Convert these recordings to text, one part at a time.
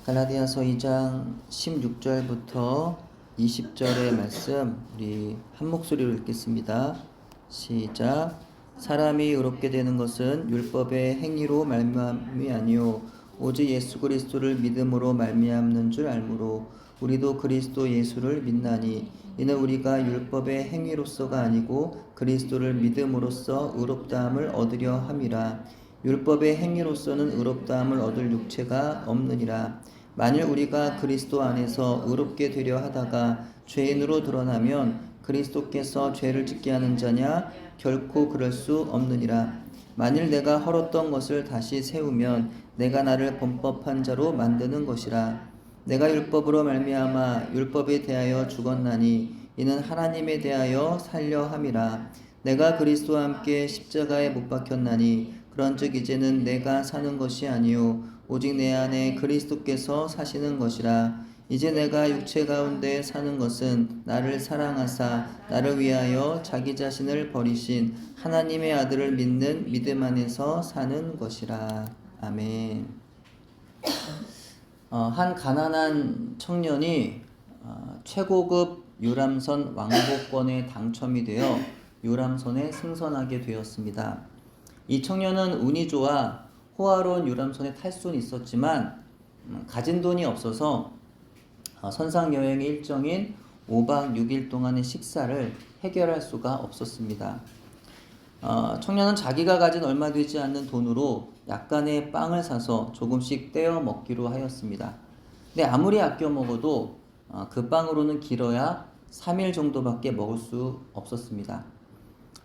갈라디아서 2장 16절부터 20절의 말씀 우리 한 목소리로 읽겠습니다. 시작. 사람이 의롭게 되는 것은 율법의 행위로 말미암음이 아니요 오직 예수 그리스도를 믿음으로 말미암는 줄 알므로 우리도 그리스도 예수를 믿나니 이는 우리가 율법의 행위로서가 아니고 그리스도를 믿음으로써 의롭다함을 얻으려 함이라. 율법의 행위로서는 의롭다함을 얻을 육체가 없느니라. 만일 우리가 그리스도 안에서 의롭게 되려 하다가 죄인으로 드러나면 그리스도께서 죄를 짓게 하는 자냐? 결코 그럴 수 없느니라. 만일 내가 헐었던 것을 다시 세우면 내가 나를 범법한 자로 만드는 것이라. 내가 율법으로 말미암아 율법에 대하여 죽었나니 이는 하나님에 대하여 살려 함이라. 내가 그리스도와 함께 십자가에 못 박혔나니 그런즉 이제는 내가 사는 것이 아니요 오직 내 안에 그리스도께서 사시는 것이라. 이제 내가 육체 가운데 사는 것은 나를 사랑하사 나를 위하여 자기 자신을 버리신 하나님의 아들을 믿는 믿음 안에서 사는 것이라. 아멘. 한 가난한 청년이 최고급 유람선 왕복권에 당첨이 되어 유람선에 승선하게 되었습니다. 이 청년은 운이 좋아 호화로운 유람선에 탈 수는 있었지만 가진 돈이 없어서 선상 여행의 일정인 5박 6일 동안의 식사를 해결할 수가 없었습니다. 청년은 자기가 가진 얼마 되지 않는 돈으로 약간의 빵을 사서 조금씩 떼어 먹기로 하였습니다. 근데 아무리 아껴 먹어도 그 빵으로는 길어야 3일 정도밖에 먹을 수 없었습니다.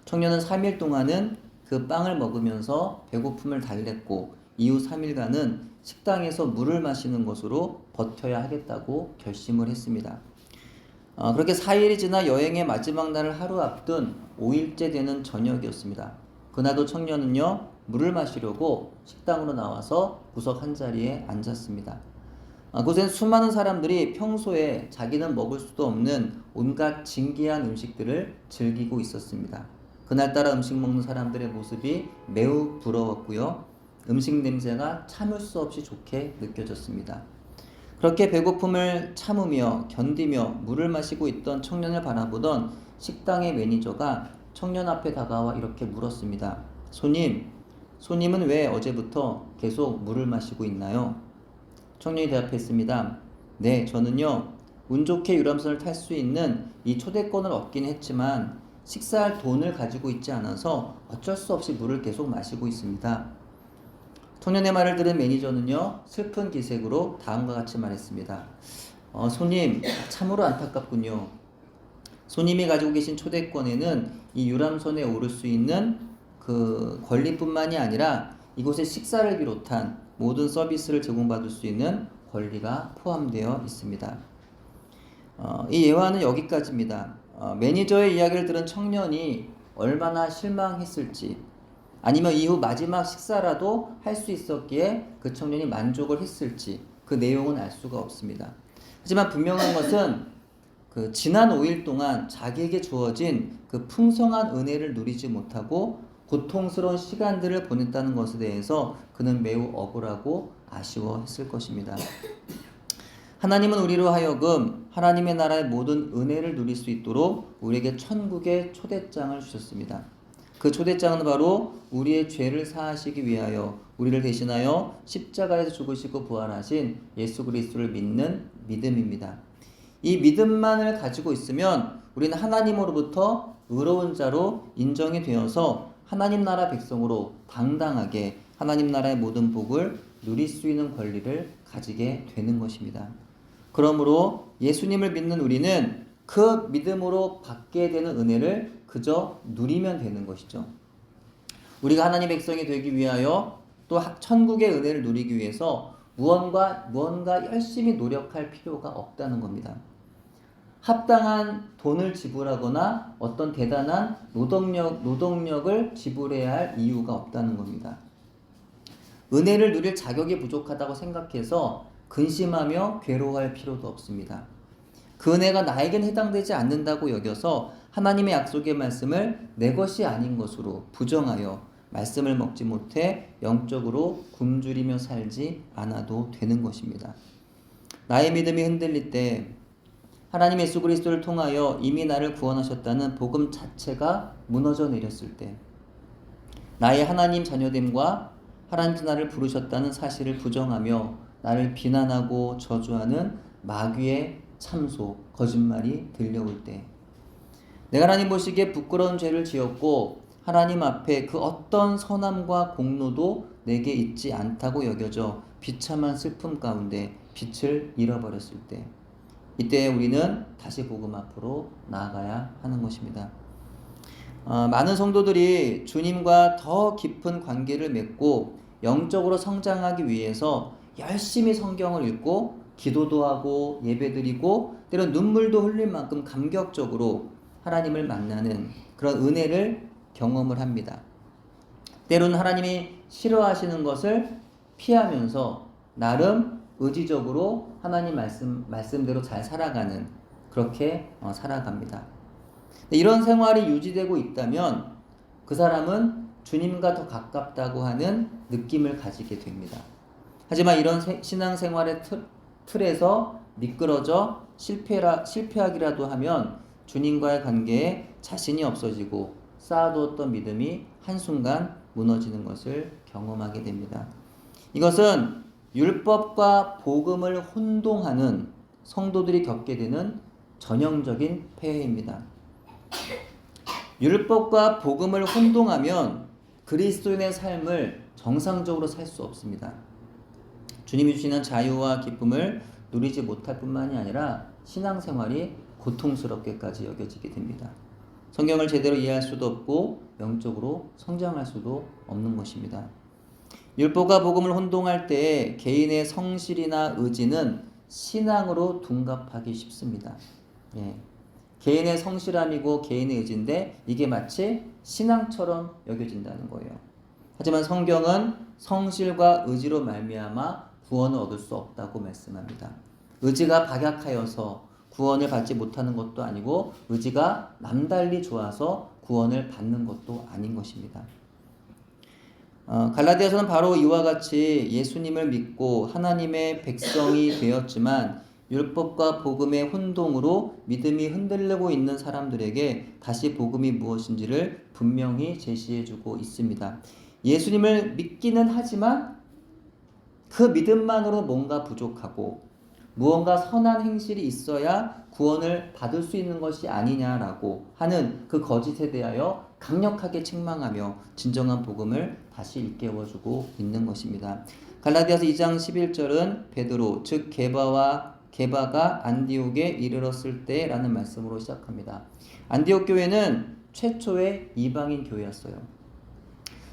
청년은 3일 동안은 그 빵을 먹으면서 배고픔을 달랬고 이후 3일간은 식당에서 물을 마시는 것으로 버텨야 하겠다고 결심을 했습니다. 그렇게 4일이 지나 여행의 마지막 날을 하루 앞둔 5일째 되는 저녁이었습니다. 그날도 청년은요 물을 마시려고 식당으로 나와서 구석 한 자리에 앉았습니다. 그곳엔 수많은 사람들이 평소에 자기는 먹을 수도 없는 온갖 진귀한 음식들을 즐기고 있었습니다. 그날따라 음식 먹는 사람들의 모습이 매우 부러웠고요. 음식 냄새가 참을 수 없이 좋게 느껴졌습니다. 그렇게 배고픔을 참으며 견디며 물을 마시고 있던 청년을 바라보던 식당의 매니저가 청년 앞에 다가와 이렇게 물었습니다. 손님은 왜 어제부터 계속 물을 마시고 있나요? 청년이 대답했습니다. 네, 저는요, 운 좋게 유람선을 탈 수 있는 이 초대권을 얻긴 했지만 식사할 돈을 가지고 있지 않아서 어쩔 수 없이 물을 계속 마시고 있습니다. 청년의 말을 들은 매니저는요 슬픈 기색으로 다음과 같이 말했습니다. 손님, 참으로 안타깝군요. 손님이 가지고 계신 초대권에는 이 유람선에 오를 수 있는 그 권리뿐만이 아니라 이곳에 식사를 비롯한 모든 서비스를 제공받을 수 있는 권리가 포함되어 있습니다. 이 예화는 여기까지입니다. 매니저의 이야기를 들은 청년이 얼마나 실망했을지 아니면 이후 마지막 식사라도 할 수 있었기에 그 청년이 만족을 했을지 그 내용은 알 수가 없습니다. 하지만 분명한 것은 그 지난 5일 동안 자기에게 주어진 그 풍성한 은혜를 누리지 못하고 고통스러운 시간들을 보냈다는 것에 대해서 그는 매우 억울하고 아쉬워했을 것입니다. 하나님은 우리로 하여금 하나님의 나라의 모든 은혜를 누릴 수 있도록 우리에게 천국의 초대장을 주셨습니다. 그 초대장은 바로 우리의 죄를 사하시기 위하여 우리를 대신하여 십자가에서 죽으시고 부활하신 예수 그리스도를 믿는 믿음입니다. 이 믿음만을 가지고 있으면 우리는 하나님으로부터 의로운 자로 인정이 되어서 하나님 나라 백성으로 당당하게 하나님 나라의 모든 복을 누릴 수 있는 권리를 가지게 되는 것입니다. 그러므로 예수님을 믿는 우리는 그 믿음으로 받게 되는 은혜를 그저 누리면 되는 것이죠. 우리가 하나님 백성이 되기 위하여 또 천국의 은혜를 누리기 위해서 무언가 열심히 노력할 필요가 없다는 겁니다. 합당한 돈을 지불하거나 어떤 대단한 노동력을 지불해야 할 이유가 없다는 겁니다. 은혜를 누릴 자격이 부족하다고 생각해서 근심하며 괴로워할 필요도 없습니다. 그 은혜가 나에겐 해당되지 않는다고 여겨서 하나님의 약속의 말씀을 내 것이 아닌 것으로 부정하여 말씀을 먹지 못해 영적으로 굶주리며 살지 않아도 되는 것입니다. 나의 믿음이 흔들릴 때, 하나님 예수 그리스도를 통하여 이미 나를 구원하셨다는 복음 자체가 무너져 내렸을 때, 나의 하나님 자녀됨과 하나님께서 나를 부르셨다는 사실을 부정하며 나를 비난하고 저주하는 마귀의 참소, 거짓말이 들려올 때, 내가 하나님 보시기에 부끄러운 죄를 지었고 하나님 앞에 그 어떤 선함과 공로도 내게 있지 않다고 여겨져 비참한 슬픔 가운데 빛을 잃어버렸을 때, 이때 우리는 다시 복음 앞으로 나아가야 하는 것입니다. 많은 성도들이 주님과 더 깊은 관계를 맺고 영적으로 성장하기 위해서 열심히 성경을 읽고 기도도 하고 예배드리고 때론 눈물도 흘릴 만큼 감격적으로 하나님을 만나는 그런 은혜를 경험을 합니다. 때로는 하나님이 싫어하시는 것을 피하면서 나름 의지적으로 하나님 말씀대로 잘 살아가는, 그렇게 살아갑니다. 이런 생활이 유지되고 있다면 그 사람은 주님과 더 가깝다고 하는 느낌을 가지게 됩니다. 하지만 이런 신앙생활의 틀에서 미끄러져 실패하기라도 하면 주님과의 관계에 자신이 없어지고 쌓아두었던 믿음이 한순간 무너지는 것을 경험하게 됩니다. 이것은 율법과 복음을 혼동하는 성도들이 겪게 되는 전형적인 폐해입니다. 율법과 복음을 혼동하면 그리스도인의 삶을 정상적으로 살 수 없습니다. 주님이 주시는 자유와 기쁨을 누리지 못할 뿐만이 아니라 신앙생활이 고통스럽게까지 여겨지게 됩니다. 성경을 제대로 이해할 수도 없고 영적으로 성장할 수도 없는 것입니다. 율법과 복음을 혼동할 때 개인의 성실이나 의지는 신앙으로 둔갑하기 쉽습니다. 개인의 성실함이고 개인의 의지인데 이게 마치 신앙처럼 여겨진다는 거예요. 하지만 성경은 성실과 의지로 말미암아 구원을 얻을 수 없다고 말씀합니다. 의지가 박약하여서 구원을 받지 못하는 것도 아니고 의지가 남달리 좋아서 구원을 받는 것도 아닌 것입니다. 갈라디아서는 바로 이와 같이 예수님을 믿고 하나님의 백성이 되었지만 율법과 복음의 혼동으로 믿음이 흔들리고 있는 사람들에게 다시 복음이 무엇인지를 분명히 제시해주고 있습니다. 예수님을 믿기는 하지만 그 믿음만으로 뭔가 부족하고 무언가 선한 행실이 있어야 구원을 받을 수 있는 것이 아니냐라고 하는 그 거짓에 대하여 강력하게 책망하며 진정한 복음을 다시 일깨워주고 있는 것입니다. 갈라디아서 2장 11절은 베드로 즉 게바가 안디옥에 이르렀을 때라는 말씀으로 시작합니다. 안디옥 교회는 최초의 이방인 교회였어요.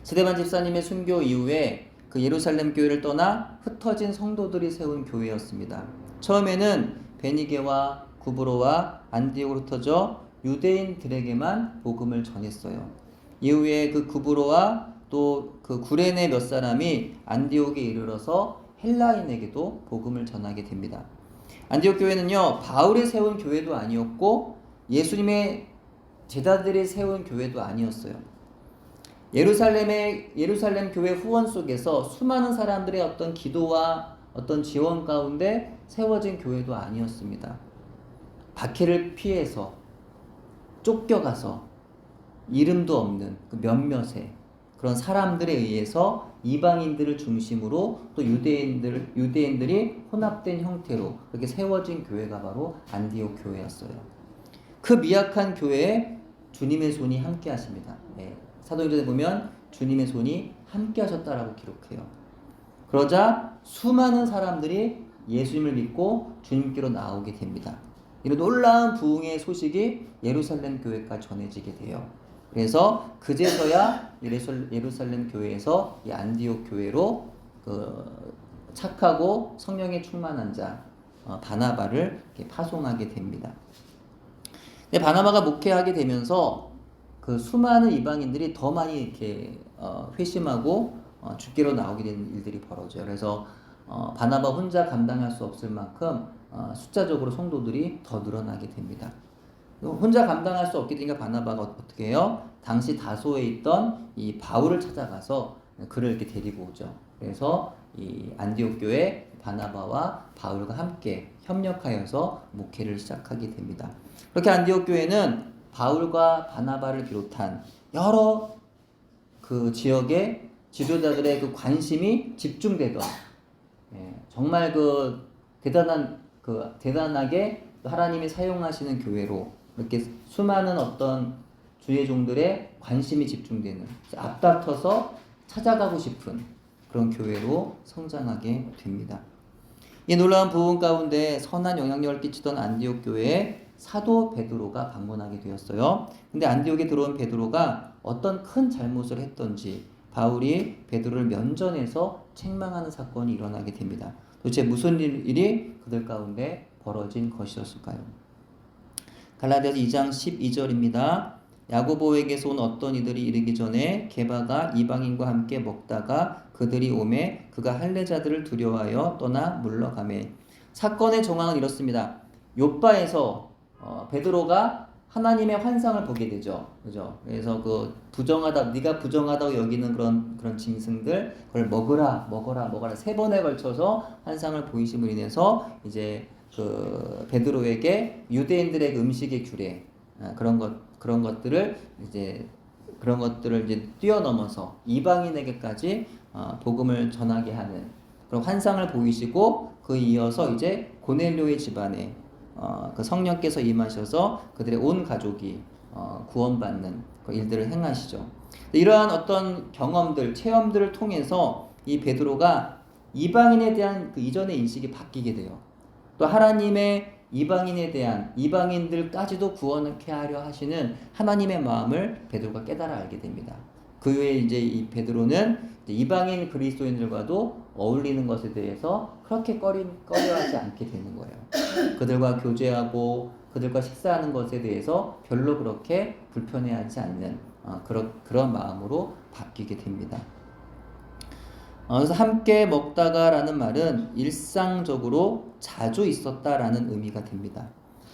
스데반 집사님의 순교 이후에 그 예루살렘 교회를 떠나 흩어진 성도들이 세운 교회였습니다. 처음에는 베니게와 구브로와 안디옥으로 흩어져 유대인들에게만 복음을 전했어요. 이후에 그 구브로와 또 그 구레네 몇 사람이 안디옥에 이르러서 헬라인에게도 복음을 전하게 됩니다. 안디옥 교회는요, 바울이 세운 교회도 아니었고 예수님의 제자들이 세운 교회도 아니었어요. 예루살렘 교회 후원 속에서 수많은 사람들의 어떤 기도와 어떤 지원 가운데 세워진 교회도 아니었습니다. 박해를 피해서 쫓겨가서 이름도 없는 그 몇몇의 그런 사람들에 의해서 이방인들을 중심으로 또 유대인들이 혼합된 형태로 그렇게 세워진 교회가 바로 안디옥 교회였어요. 그 미약한 교회에 주님의 손이 함께 하십니다. 사도행전에 보면 주님의 손이 함께 하셨다라고 기록해요. 그러자 수많은 사람들이 예수님을 믿고 주님께로 나오게 됩니다. 이런 놀라운 부흥의 소식이 예루살렘 교회까지 전해지게 돼요. 그래서 그제서야 예루살렘 교회에서 이 안디옥 교회로 착하고 성령에 충만한 자 바나바를 파송하게 됩니다. 근데 바나바가 목회하게 되면서 그 수많은 이방인들이 더 많이 이렇게 회심하고 주께로 나오게 되는 일들이 벌어져요. 그래서 바나바 혼자 감당할 수 없을 만큼 숫자적으로 성도들이 더 늘어나게 됩니다. 혼자 감당할 수 없게 되니까 바나바가 어떻게 해요? 당시 다소에 있던 이 바울을 찾아가서 그를 이렇게 데리고 오죠. 그래서 이 안디옥 교회 바나바와 바울과 함께 협력하여서 목회를 시작하게 됩니다. 그렇게 안디옥 교회는 바울과 바나바를 비롯한 여러 그 지역의 지도자들의 그 관심이 집중되던, 정말 대단하게 하나님이 사용하시는 교회로 이렇게 수많은 어떤 주의 종들의 관심이 집중되는, 앞다퉈서 찾아가고 싶은 그런 교회로 성장하게 됩니다. 이 놀라운 부흥 가운데 선한 영향력을 끼치던 안디옥 교회에 사도 베드로가 방문하게 되었어요. 근데 안디옥에 들어온 베드로가 어떤 큰 잘못을 했던지 바울이 베드로를 면전에서 책망하는 사건이 일어나게 됩니다. 도대체 무슨 일이 그들 가운데 벌어진 것이었을까요? 갈라디아서 2장 12절입니다. 야고보에게서 온 어떤 이들이 이르기 전에 게바가 이방인과 함께 먹다가 그들이 오매 그가 할례자들을 두려워하여 떠나 물러가매. 사건의 정황은 이렇습니다. 욥바에서 베드로가 하나님의 환상을 보게 되죠. 그죠? 그래서 네가 부정하다고 여기는 그런 짐승들, 그걸 먹으라 3번에 걸쳐서 환상을 보이심으로 인해서 이제 베드로에게 유대인들의 음식의 규례, 그런 것들을 이제 뛰어넘어서 이방인에게까지 복음을 전하게 하는 그런 환상을 보이시고, 그 이어서 이제 고넬료의 집안에 그 성령께서 임하셔서 그들의 온 가족이 구원받는 그 일들을 행하시죠. 이러한 어떤 경험들, 체험들을 통해서 이 베드로가 이방인에 대한 그 이전의 인식이 바뀌게 돼요. 또 하나님의 이방인들까지도 구원케 하려 하시는 하나님의 마음을 베드로가 깨달아 알게 됩니다. 그 후에 이제 이 베드로는 이방인 그리스도인들과도 어울리는 것에 대해서 그렇게 꺼려하지 않게 되는 거예요. 그들과 교제하고 그들과 식사하는 것에 대해서 별로 그렇게 불편해하지 않는 그런 마음으로 바뀌게 됩니다. 그래서 함께 먹다가라는 말은 일상적으로 자주 있었다라는 의미가 됩니다.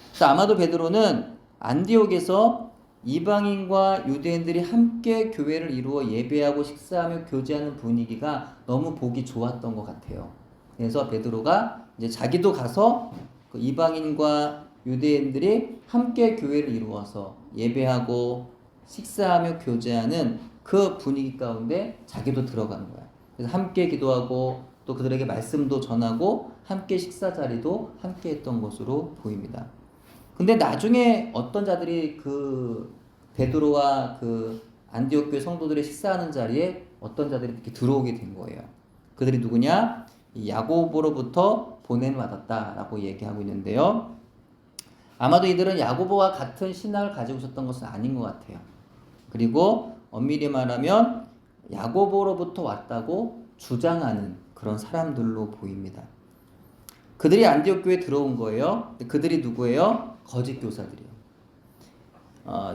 그래서 아마도 베드로는 안디옥에서 이방인과 유대인들이 함께 교회를 이루어 예배하고 식사하며 교제하는 분위기가 너무 보기 좋았던 것 같아요. 그래서 베드로가 이제 자기도 가서 그 이방인과 유대인들이 함께 교회를 이루어서 예배하고 식사하며 교제하는 그 분위기 가운데 자기도 들어간 거야. 그래서 함께 기도하고 또 그들에게 말씀도 전하고 함께 식사 자리도 함께 했던 것으로 보입니다. 근데 나중에 어떤 자들이 그 베드로와 그 안디옥 교회 성도들의 식사하는 자리에 어떤 자들이 이렇게 들어오게 된 거예요. 그들이 누구냐? 야고보로부터 보냄을 받았다라고 얘기하고 있는데요. 아마도 이들은 야고보와 같은 신학을 가지고 있었던 것은 아닌 것 같아요. 그리고 엄밀히 말하면 야고보로부터 왔다고 주장하는 그런 사람들로 보입니다. 그들이 안디옥 교회에 들어온 거예요. 그들이 누구예요? 거짓 교사들이요.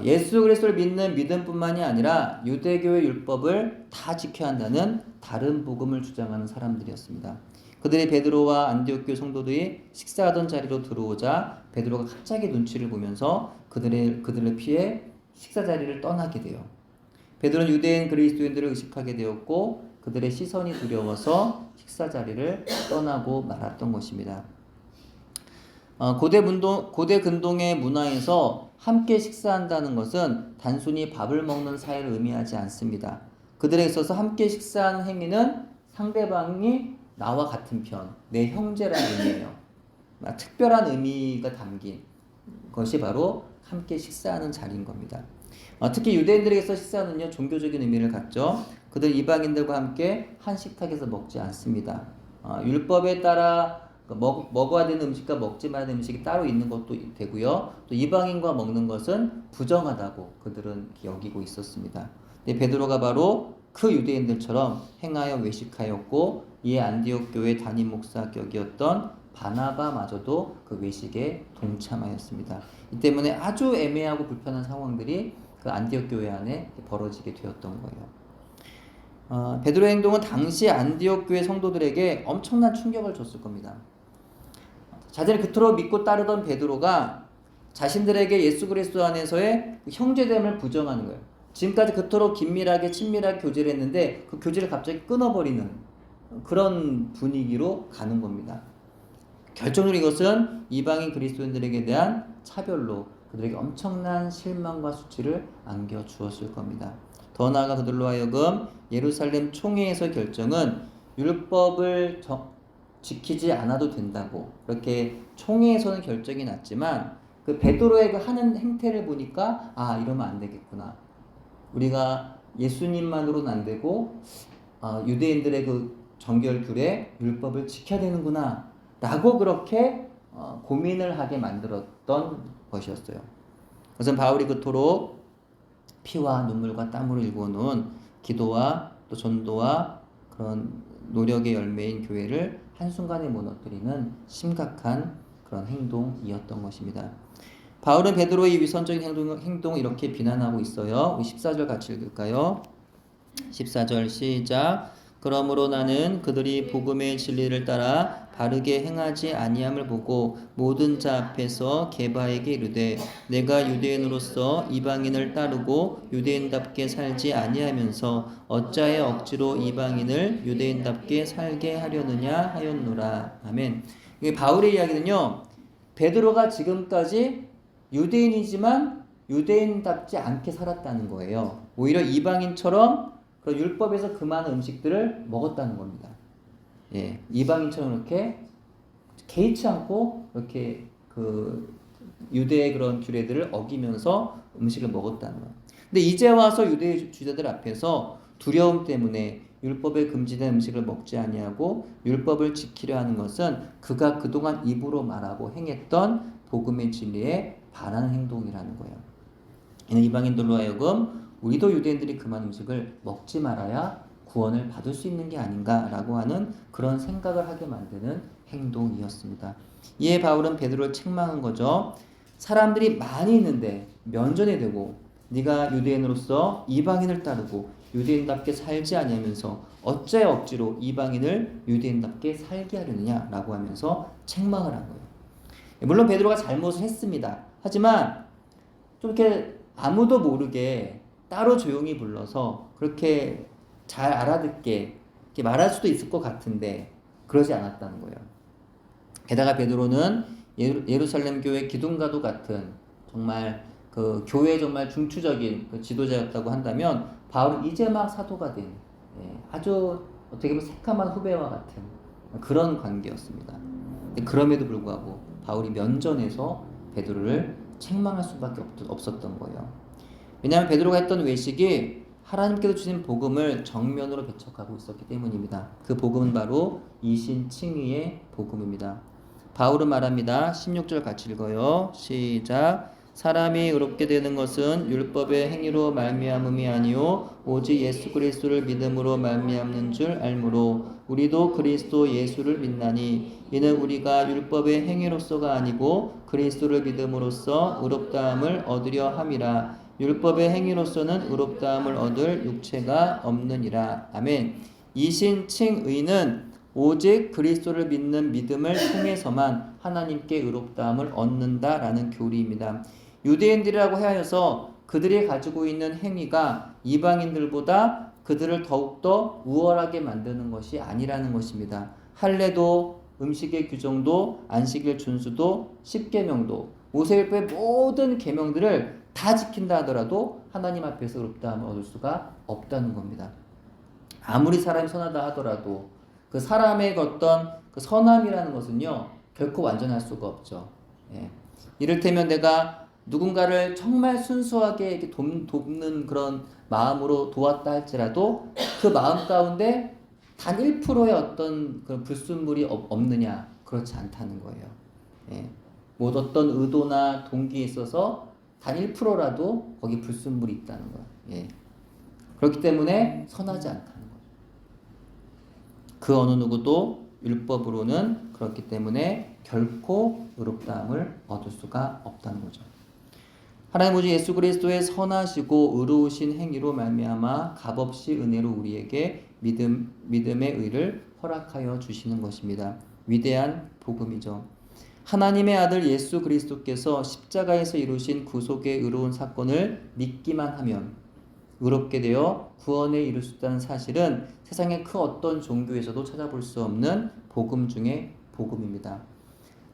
예수 그리스도를 믿는 믿음뿐만이 아니라 유대교의 율법을 다 지켜야 한다는 다른 복음을 주장하는 사람들이었습니다. 그들이 베드로와 안디옥 교회 성도들이 식사하던 자리로 들어오자 베드로가 갑자기 눈치를 보면서 그들을 피해 식사 자리를 떠나게 돼요. 베드로는 유대인 그리스도인들을 의식하게 되었고 그들의 시선이 두려워서 식사 자리를 떠나고 말았던 것입니다. 고대 근동의 문화에서 함께 식사한다는 것은 단순히 밥을 먹는 사이를 의미하지 않습니다. 그들에 있어서 함께 식사하는 행위는 상대방이 나와 같은 편, 내 형제라는 의미예요. 특별한 의미가 담긴 것이 바로 함께 식사하는 자리인 겁니다. 특히 유대인들에게서 식사는요 종교적인 의미를 갖죠. 그들 이방인들과 함께 한 식탁에서 먹지 않습니다. 율법에 따라 먹어야 되는 음식과 먹지 말아야 되는 음식이 따로 있는 것도 되고요. 또 이방인과 먹는 것은 부정하다고 그들은 여기고 있었습니다. 베드로가 바로 그 유대인들처럼 행하여 외식하였고 이에 안디옥 교회 담임 목사격이었던 바나바마저도 그 외식에 동참하였습니다. 이 때문에 아주 애매하고 불편한 상황들이 그 안디옥 교회 안에 벌어지게 되었던 거예요. 베드로의 행동은 당시 안디옥 교회 성도들에게 엄청난 충격을 줬을 겁니다. 자신을 그토록 믿고 따르던 베드로가 자신들에게 예수 그리스도 안에서의 형제됨을 부정하는 거예요. 지금까지 그토록 긴밀하게 친밀하게 교제를 했는데 그 교제를 갑자기 끊어버리는 그런 분위기로 가는 겁니다. 결정적으로 이것은 이방인 그리스도인들에게 대한 차별로 그들에게 엄청난 실망과 수치를 안겨주었을 겁니다. 더 나아가 그들로 하여금 예루살렘 총회에서 결정은 율법을 지키지 않아도 된다고 그렇게 총회에서는 결정이 났지만 그 베드로의 그 하는 행태를 보니까 아 이러면 안 되겠구나. 우리가 예수님만으로는 안 되고 유대인들의 그 정결규례 율법을 지켜야 되는구나 라고 그렇게 고민을 하게 만들었던 것이었어요. 우선 바울이 그토록 피와 눈물과 땀으로 일궈놓은 기도와 또 전도와 그런 노력의 열매인 교회를 한순간에 무너뜨리는 심각한 그런 행동이었던 것입니다. 바울은 베드로의 위선적인 행동을 이렇게 비난하고 있어요. 14절 같이 읽을까요? 14절 시작. 그러므로 나는 그들이 복음의 진리를 따라 바르게 행하지 아니함을 보고 모든 자 앞에서 게바에게 이르되 내가 유대인으로서 이방인을 따르고 유대인답게 살지 아니하면서 어찌하여 억지로 이방인을 유대인답게 살게 하려느냐 하였노라. 아멘. 이게 바울의 이야기는요. 베드로가 지금까지 유대인이지만 유대인답지 않게 살았다는 거예요. 오히려 이방인처럼 그 율법에서 그 많은 음식들을 먹었다는 겁니다. 예, 이방인처럼 이렇게 개의치 않고 이렇게 그 유대의 그런 규례들을 어기면서 음식을 먹었다는 거예요. 근데 이제 와서 유대 주자들 앞에서 두려움 때문에 율법에 금지된 음식을 먹지 아니하고 율법을 지키려 하는 것은 그가 그동안 입으로 말하고 행했던 복음의 진리에 반하는 행동이라는 거예요. 이는 이방인들로 하여금 우리도 유대인들이 그만 음식을 먹지 말아야 구원을 받을 수 있는 게 아닌가라고 하는 그런 생각을 하게 만드는 행동이었습니다. 이에 바울은 베드로를 책망한 거죠. 사람들이 많이 있는데 면전에 대고 네가 유대인으로서 이방인을 따르고 유대인답게 살지 아니하면서 어째 억지로 이방인을 유대인답게 살게 하려느냐라고 하면서 책망을 한 거예요. 물론 베드로가 잘못을 했습니다. 하지만 좀 이렇게 아무도 모르게 따로 조용히 불러서 그렇게 잘 알아듣게 이렇게 말할 수도 있을 것 같은데 그러지 않았다는 거예요. 게다가 베드로는 예루살렘 교회 기둥가도 같은 정말 그 교회의 정말 중추적인 그 지도자였다고 한다면 바울은 이제 막 사도가 된 아주 어떻게 보면 새카만 후배와 같은 그런 관계였습니다. 그럼에도 불구하고 바울이 면전에서 베드로를 책망할 수밖에 없었던 거예요. 왜냐하면 베드로가 했던 외식이 하나님께서 주신 복음을 정면으로 배척하고 있었기 때문입니다. 그 복음은 바로 이신칭의의 복음입니다. 바울은 말합니다. 16절 같이 읽어요. 시작. 사람이 의롭게 되는 것은 율법의 행위로 말미암음이 아니요 오직 예수 그리스도를 믿음으로 말미암는 줄 알므로 우리도 그리스도 예수를 믿나니 이는 우리가 율법의 행위로서가 아니고 그리스도를 믿음으로써 의롭다함을 얻으려 함이라. 율법의 행위로서는 의롭다함을 얻을 육체가 없느니라. 아멘. 이신칭의는 오직 그리스도를 믿는 믿음을 통해서만 하나님께 의롭다함을 얻는다라는 교리입니다. 유대인들이라고 하여서 그들이 가지고 있는 행위가 이방인들보다 그들을 더욱더 우월하게 만드는 것이 아니라는 것입니다. 할례도 음식의 규정도 안식일 준수도 십계명도 모세율법의 모든 계명들을 다 지킨다 하더라도 하나님 앞에서 의롭다함을 얻을 수가 없다는 겁니다. 아무리 사람이 선하다 하더라도 그 사람의 어떤 그 선함이라는 것은요 결코 완전할 수가 없죠. 예. 이를테면 내가 누군가를 정말 순수하게 이렇게 돕는 그런 마음으로 도왔다 할지라도 그 마음 가운데 단 1%의 어떤 그런 불순물이 없느냐 그렇지 않다는 거예요. 예. 뭐 어떤 의도나 동기에 있어서 단 1%라도 거기 불순물이 있다는 거예요. 예. 그렇기 때문에 선하지 않다는 거예요. 그 어느 누구도 율법으로는 그렇기 때문에 결코 의롭다함을 얻을 수가 없다는 거죠. 하나님 오직 예수 그리스도의 선하시고 의로우신 행위로 말미암아 값없이 은혜로 우리에게 믿음의 의를 허락하여 주시는 것입니다. 위대한 복음이죠. 하나님의 아들 예수 그리스도께서 십자가에서 이루신 구속의 의로운 사건을 믿기만 하면 의롭게 되어 구원에 이를 수 있다는 사실은 세상의 그 어떤 종교에서도 찾아볼 수 없는 복음 중에 복음입니다.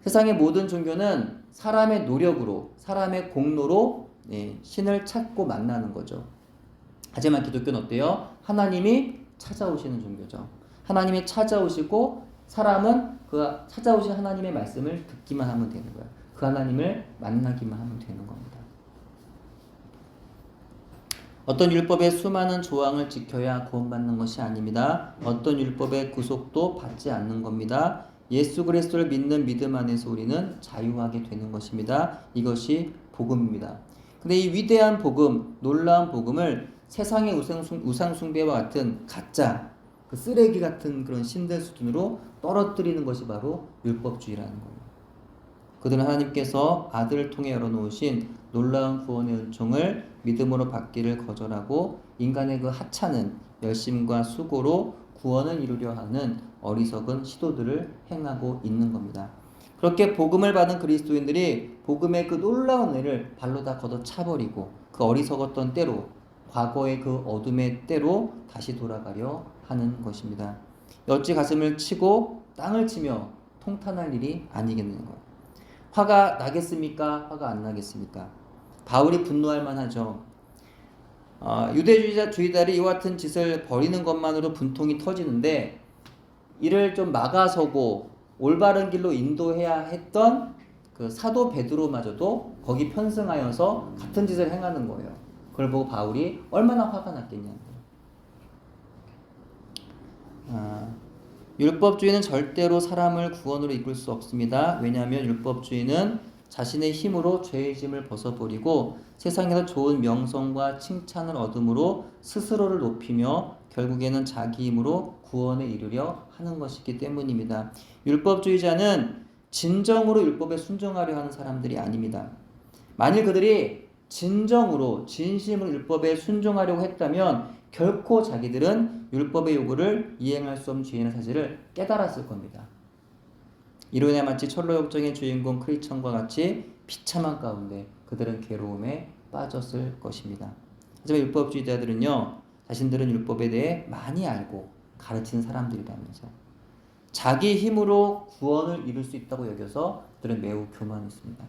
세상의 모든 종교는 사람의 노력으로, 사람의 공로로 신을 찾고 만나는 거죠. 하지만 기독교는 어때요? 하나님이 찾아오시는 종교죠. 하나님이 찾아오시고 사람은 그 찾아오신 하나님의 말씀을 듣기만 하면 되는 거예요. 그 하나님을 만나기만 하면 되는 겁니다. 어떤 율법의 수많은 조항을 지켜야 구원받는 것이 아닙니다. 어떤 율법의 구속도 받지 않는 겁니다. 예수 그리스도를 믿는 믿음 안에서 우리는 자유하게 되는 것입니다. 이것이 복음입니다. 근데 이 위대한 복음, 놀라운 복음을 세상의 우상 숭배와 같은 가짜, 그 쓰레기 같은 그런 신들 수준으로 떨어뜨리는 것이 바로 율법주의라는 거예요. 그들은 하나님께서 아들을 통해 열어놓으신 놀라운 구원의 은총을 믿음으로 받기를 거절하고 인간의 그 하찮은 열심과 수고로 구원을 이루려 하는 어리석은 시도들을 행하고 있는 겁니다. 그렇게 복음을 받은 그리스도인들이 복음의 그 놀라운 은혜를 발로 다 걷어차버리고 그 어리석었던 때로, 과거의 그 어둠의 때로 다시 돌아가려 하는 것입니다. 어찌 가슴을 치고 땅을 치며 통탄할 일이 아니겠는가. 화가 나겠습니까? 화가 안 나겠습니까? 바울이 분노할 만하죠. 유대주의자들이 이와 같은 짓을 벌이는 것만으로 분통이 터지는데 이를 좀 막아서고 올바른 길로 인도해야 했던 그 사도 베드로마저도 거기 편승하여서 같은 짓을 행하는 거예요. 그걸 보고 바울이 얼마나 화가 났겠냐는 거예요. 율법주의는 절대로 사람을 구원으로 이끌 수 없습니다. 왜냐하면 율법주의는 자신의 힘으로 죄의 짐을 벗어버리고 세상에서 좋은 명성과 칭찬을 얻음으로 스스로를 높이며 결국에는 자기 힘으로 구원에 이르려 하는 것이기 때문입니다. 율법주의자는 진정으로 율법에 순종하려 하는 사람들이 아닙니다. 만일 그들이 진정으로 진심으로 율법에 순종하려고 했다면 결코 자기들은 율법의 요구를 이행할 수 없는 죄인의 사실을 깨달았을 겁니다. 이로 인해 마치 철로 역정의 주인공 크리스천과 같이 비참한 가운데 그들은 괴로움에 빠졌을 것입니다. 하지만 율법주의자들은요, 자신들은 율법에 대해 많이 알고 가르치는 사람들이라면서 자기 힘으로 구원을 이룰 수 있다고 여겨서 그들은 매우 교만했습니다.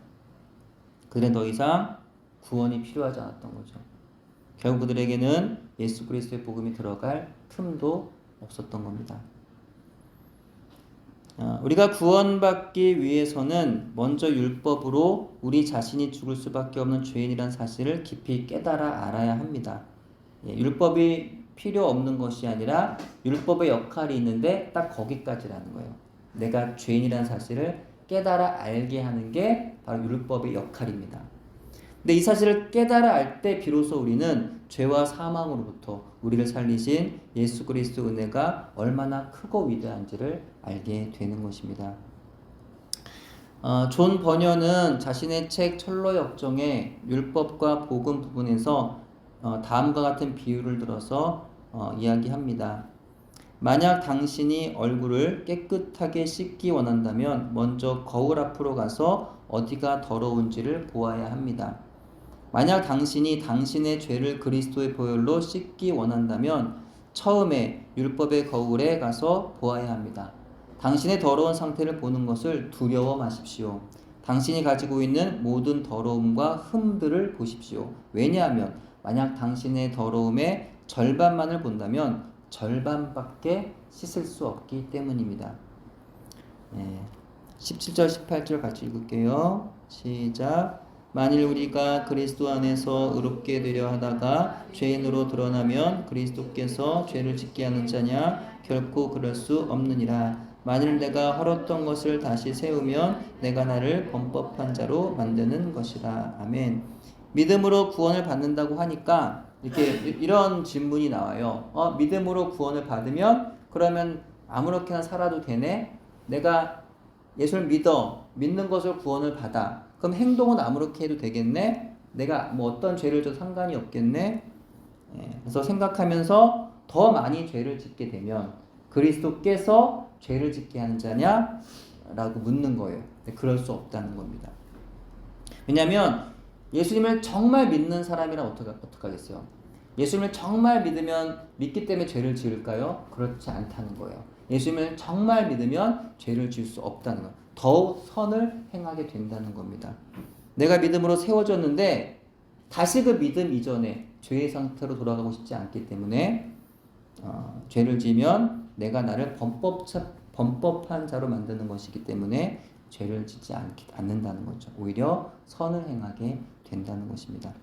그들은 더 이상 구원이 필요하지 않았던 거죠. 결국 그들에게는 예수 그리스도의 복음이 들어갈 틈도 없었던 겁니다. 우리가 구원받기 위해서는 먼저 율법으로 우리 자신이 죽을 수밖에 없는 죄인이라는 사실을 깊이 깨달아 알아야 합니다. 율법이 필요 없는 것이 아니라 율법의 역할이 있는데 딱 거기까지라는 거예요. 내가 죄인이라는 사실을 깨달아 알게 하는 게 바로 율법의 역할입니다. 근데 이 사실을 깨달아 알 때 비로소 우리는 죄와 사망으로부터 우리를 살리신 예수 그리스도 은혜가 얼마나 크고 위대한지를 알게 되는 것입니다. 존 버녀는 자신의 책 철로 역정의 율법과 복음 부분에서 다음과 같은 비유를 들어서 이야기합니다. 만약 당신이 얼굴을 깨끗하게 씻기 원한다면 먼저 거울 앞으로 가서 어디가 더러운지를 보아야 합니다. 만약 당신이 당신의 죄를 그리스도의 보혈로 씻기 원한다면 처음에 율법의 거울에 가서 보아야 합니다. 당신의 더러운 상태를 보는 것을 두려워 마십시오. 당신이 가지고 있는 모든 더러움과 흠들을 보십시오. 왜냐하면 만약 당신의 더러움의 절반만을 본다면 절반밖에 씻을 수 없기 때문입니다. 17절 18절 같이 읽을게요. 시작. 만일 우리가 그리스도 안에서 의롭게 되려 하다가 죄인으로 드러나면 그리스도께서 죄를 짓게 하는 자냐? 결코 그럴 수 없느니라. 만일 내가 헐었던 것을 다시 세우면 내가 나를 범법한 자로 만드는 것이라. 아멘. 믿음으로 구원을 받는다고 하니까 이런 질문이 나와요. 믿음으로 구원을 받으면 그러면 아무렇게나 살아도 되네? 내가 예수를 믿는 것을 구원을 받아. 그럼 행동은 아무렇게 해도 되겠네? 내가 뭐 어떤 죄를 져도 상관이 없겠네? 그래서 생각하면서 더 많이 죄를 짓게 되면 그리스도께서 죄를 짓게 하는 자냐? 라고 묻는 거예요. 근데 그럴 수 없다는 겁니다. 왜냐하면 예수님을 정말 믿는 사람이란 어떡하겠어요? 예수님을 정말 믿기 때문에 죄를 지을까요? 그렇지 않다는 거예요. 예수님을 정말 믿으면 죄를 지을 수 없다는 거예요. 더욱 선을 행하게 된다는 겁니다. 내가 믿음으로 세워졌는데 다시 그 믿음 이전에 죄의 상태로 돌아가고 싶지 않기 때문에 죄를 지면 내가 나를 범법한 자로 만드는 것이기 때문에 죄를 짓지 않는다는 거죠. 오히려 선을 행하게 된다는 것입니다.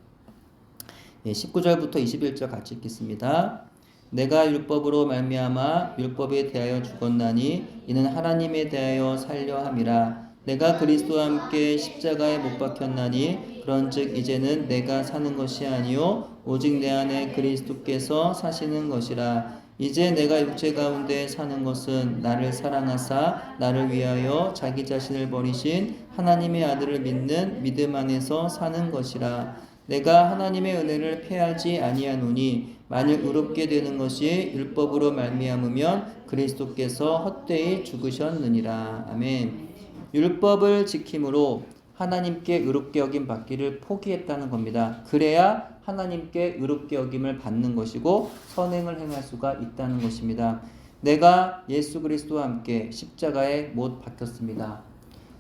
19절부터 21절 같이 읽겠습니다. 내가 율법으로 말미암아 율법에 대하여 죽었나니 이는 하나님에 대하여 살려 함이라. 내가 그리스도와 함께 십자가에 못 박혔나니 그런즉 이제는 내가 사는 것이 아니요 오직 내 안에 그리스도께서 사시는 것이라. 이제 내가 육체 가운데 사는 것은 나를 사랑하사 나를 위하여 자기 자신을 버리신 하나님의 아들을 믿는 믿음 안에서 사는 것이라. 내가 하나님의 은혜를 패하지 아니하노니 만일 의롭게 되는 것이 율법으로 말미암으면 그리스도께서 헛되이 죽으셨느니라. 아멘. 율법을 지킴으로 하나님께 의롭게 여김 받기를 포기했다는 겁니다. 그래야 하나님께 의롭게 여김을 받는 것이고 선행을 행할 수가 있다는 것입니다. 내가 예수 그리스도와 함께 십자가에 못 박혔습니다.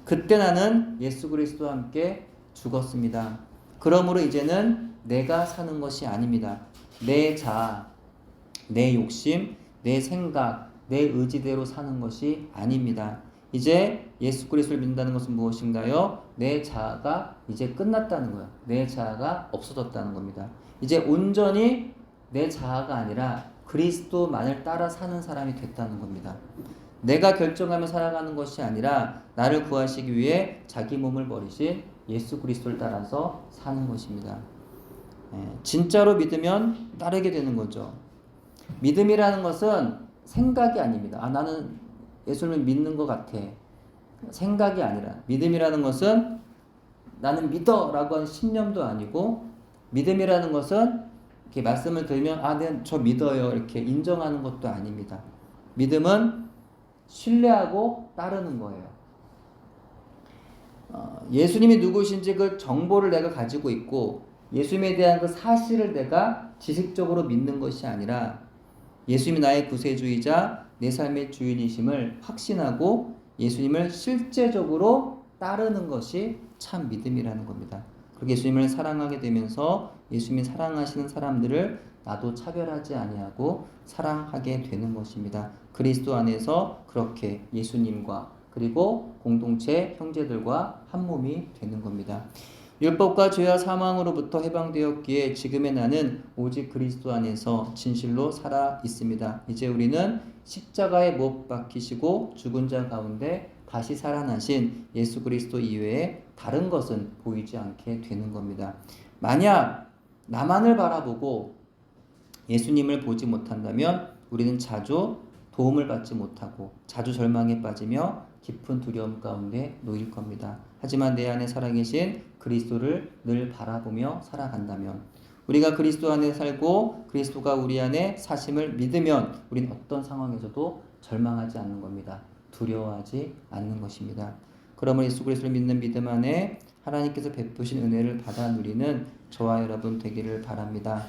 그때 나는 예수 그리스도와 함께 죽었습니다. 그러므로 이제는 내가 사는 것이 아닙니다. 내 자아, 내 욕심, 내 생각, 내 의지대로 사는 것이 아닙니다. 이제 예수 그리스도를 믿는다는 것은 무엇인가요? 내 자아가 이제 끝났다는 거예요. 내 자아가 없어졌다는 겁니다. 이제 온전히 내 자아가 아니라 그리스도만을 따라 사는 사람이 됐다는 겁니다. 내가 결정하며 살아가는 것이 아니라 나를 구하시기 위해 자기 몸을 버리신 예수 그리스도를 따라서 사는 것입니다. 진짜로 믿으면 따르게 되는 거죠. 믿음이라는 것은 생각이 아닙니다. 나는 예수를 믿는 것 같아. 생각이 아니라 믿음이라는 것은 나는 믿어라고 하는 신념도 아니고 믿음이라는 것은 이렇게 말씀을 들으면 네, 저 믿어요 이렇게 인정하는 것도 아닙니다. 믿음은 신뢰하고 따르는 거예요. 예수님이 누구신지 그 정보를 내가 가지고 있고 예수님에 대한 그 사실을 내가 지식적으로 믿는 것이 아니라 예수님이 나의 구세주이자 내 삶의 주인이심을 확신하고 예수님을 실제적으로 따르는 것이 참 믿음이라는 겁니다. 그렇게 예수님을 사랑하게 되면서 예수님이 사랑하시는 사람들을 나도 차별하지 아니하고 사랑하게 되는 것입니다. 그리스도 안에서 그렇게 예수님과 그리고 공동체 형제들과 한 몸이 되는 겁니다. 율법과 죄와 사망으로부터 해방되었기에 지금의 나는 오직 그리스도 안에서 진실로 살아 있습니다. 이제 우리는 십자가에 못 박히시고 죽은 자 가운데 다시 살아나신 예수 그리스도 이외에 다른 것은 보이지 않게 되는 겁니다. 만약 나만을 바라보고 예수님을 보지 못한다면 우리는 자주 도움을 받지 못하고 자주 절망에 빠지며 깊은 두려움 가운데 놓일 겁니다. 하지만 내 안에 살아계신 그리스도를 늘 바라보며 살아간다면 우리가 그리스도 안에 살고 그리스도가 우리 안에 사심을 믿으면 우리는 어떤 상황에서도 절망하지 않는 겁니다. 두려워하지 않는 것입니다. 그러므로 예수 그리스도를 믿는 믿음 안에 하나님께서 베푸신 은혜를 받아 누리는 저와 여러분 되기를 바랍니다.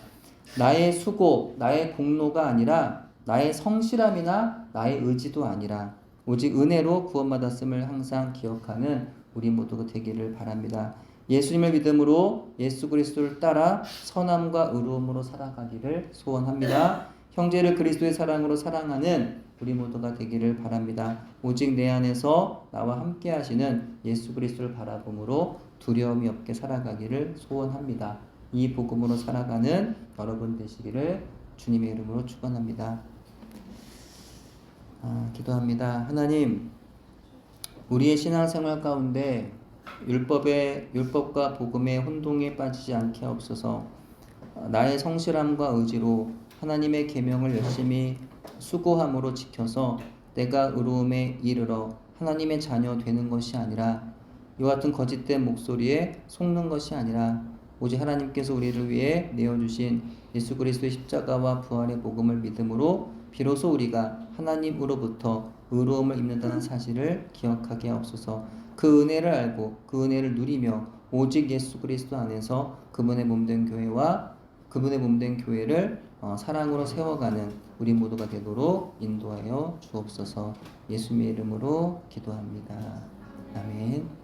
나의 수고, 나의 공로가 아니라 나의 성실함이나 나의 의지도 아니라 오직 은혜로 구원받았음을 항상 기억하는 우리 모두가 되기를 바랍니다. 예수님을 믿음으로 예수 그리스도를 따라 선함과 의로움으로 살아가기를 소원합니다. 형제를 그리스도의 사랑으로 사랑하는 우리 모두가 되기를 바랍니다. 오직 내 안에서 나와 함께 하시는 예수 그리스도를 바라봄으로 두려움이 없게 살아가기를 소원합니다. 이 복음으로 살아가는 여러분 되시기를 주님의 이름으로 축원합니다. 기도합니다. 하나님, 우리의 신앙생활 가운데 율법과 복음의 혼동에 빠지지 않게 하옵소서. 나의 성실함과 의지로 하나님의 계명을 열심히 수고함으로 지켜서 내가 의로움에 이르러 하나님의 자녀 되는 것이 아니라 이와 같은 거짓된 목소리에 속는 것이 아니라 오직 하나님께서 우리를 위해 내어주신 예수 그리스도의 십자가와 부활의 복음을 믿음으로 비로소 우리가 하나님으로부터 의로움을 입는다는 사실을 기억하게 하옵소서. 그 은혜를 알고 그 은혜를 누리며 오직 예수 그리스도 안에서 그분의 몸된 교회와 그분의 몸된 교회를 사랑으로 세워가는 우리 모두가 되도록 인도하여 주옵소서. 예수님의 이름으로 기도합니다. 아멘.